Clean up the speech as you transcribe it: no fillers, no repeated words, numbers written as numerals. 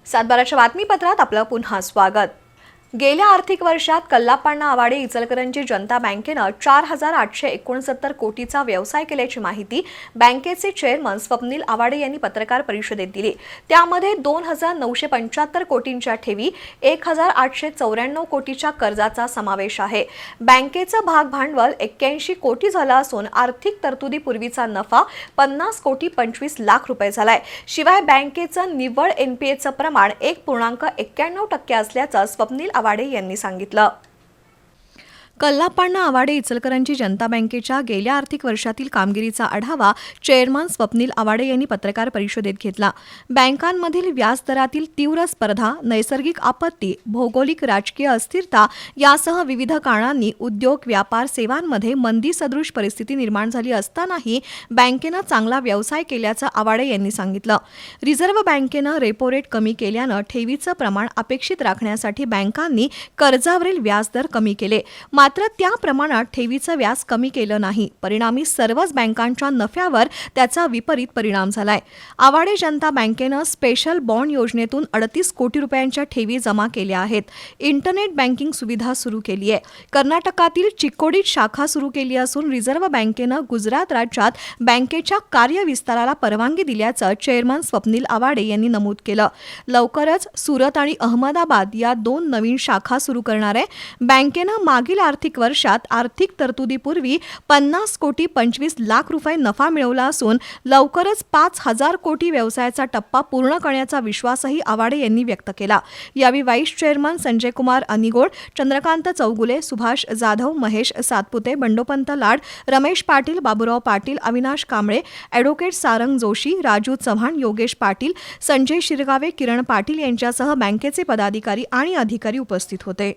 सातबाराच्या बातमीपत्रात आपलं पुन्हा स्वागत। गेल्या आर्थिक वर्षात कल्लाप्पा आवाडे इचलकरंजी जनता बँकेनं 4,869 कोटीचा व्यवसाय केल्याची माहिती बँकेचे चेअरमन स्वप्नील आवाडे यांनी पत्रकार परिषदेत दिली। त्यामध्ये 2,975 कोटींच्या ठेवी, 1,894 कोटीच्या कर्जाचा समावेश आहे। बँकेचं भाग भांडवल 81 कोटी झालं असून आर्थिक तरतुदीपूर्वीचा नफा 50 कोटी 25 लाख रुपये झालाय। शिवाय बँकेचं निव्वळ एनपीएचं प्रमाण 1.91% असल्याचं स्वप्नील आवाडे यांनी सांगितलं। कल्लाप्पा आवाडे इचलकरंजी जनता बँकेच्या गेल्या आर्थिक वर्षातील कामगिरीचा आढावा चेअरमन स्वप्नील आवाडे यांनी पत्रकार परिषदेत घेतला। बँकांमधील व्याजदरातील तीव्र स्पर्धा, नैसर्गिक आपत्ती, भौगोलिक राजकीय अस्थिरता यासह विविध कारणांनी उद्योग, व्यापार, सेवांमध्ये मंदी सदृश परिस्थिती निर्माण झाली असतानाही बँकेनं चांगला व्यवसाय केल्याचं आवाडे यांनी सांगितलं। रिझर्व्ह बँकेनं रेपो रेट कमी केल्यानं ठेवीचं प्रमाण अपेक्षित राखण्यासाठी बँकांनी कर्जावरील व्याजदर कमी केले, मात्र त्या प्रमाणात ठेवीचं व्याज कमी केलं नाही। परिणामी सर्वच बँकांच्या नफ्यावर त्याचा विपरीत परिणाम झालाय। आवाडे जनता बँकेनं स्पेशल बॉन्ड योजनेतून 38 कोटी रुपयांच्या ठेवी जमा केल्या आहेत। इंटरनेट बँकिंग सुविधा सुरू केली आहे। कर्नाटकातील चिक्कोडीत शाखा सुरू केली असून रिझर्व्ह बँकेनं गुजरात राज्यात बँकेच्या कार्यविस्ताराला परवानगी दिल्याचं चेअरमन स्वप्नील आवाडे यांनी नमूद केलं। लवकरच सुरत आणि अहमदाबाद या 2 नवीन शाखा सुरू करणार आहे। बँकेनं मागील आर्थिक वर्षात आर्थिक तरतुदीपूर्वी 50 कोटी 25 लाख रुपये नफा मिळवला असून लवकरच 5,000 कोटी व्यवसायाचा टप्पा पूर्ण करण्याचा विश्वासही आवाडे यांनी व्यक्त केला। यावेळी व्हाईस चेअरमन संजय कुमार अनिगोड, चंद्रकांत चौगुले, सुभाष जाधव, महेश सातपुते, बंडोपंत लाड, रमेश पाटील, बाबूराव पाटील, अविनाश कांबळे, ॲडव्होकेट सारंग जोशी, राजू चव्हाण, योगेश पाटील, संजय शिरगावे, किरण पाटील यांच्यासह बँकेचे पदाधिकारी आणि अधिकारी उपस्थित होते।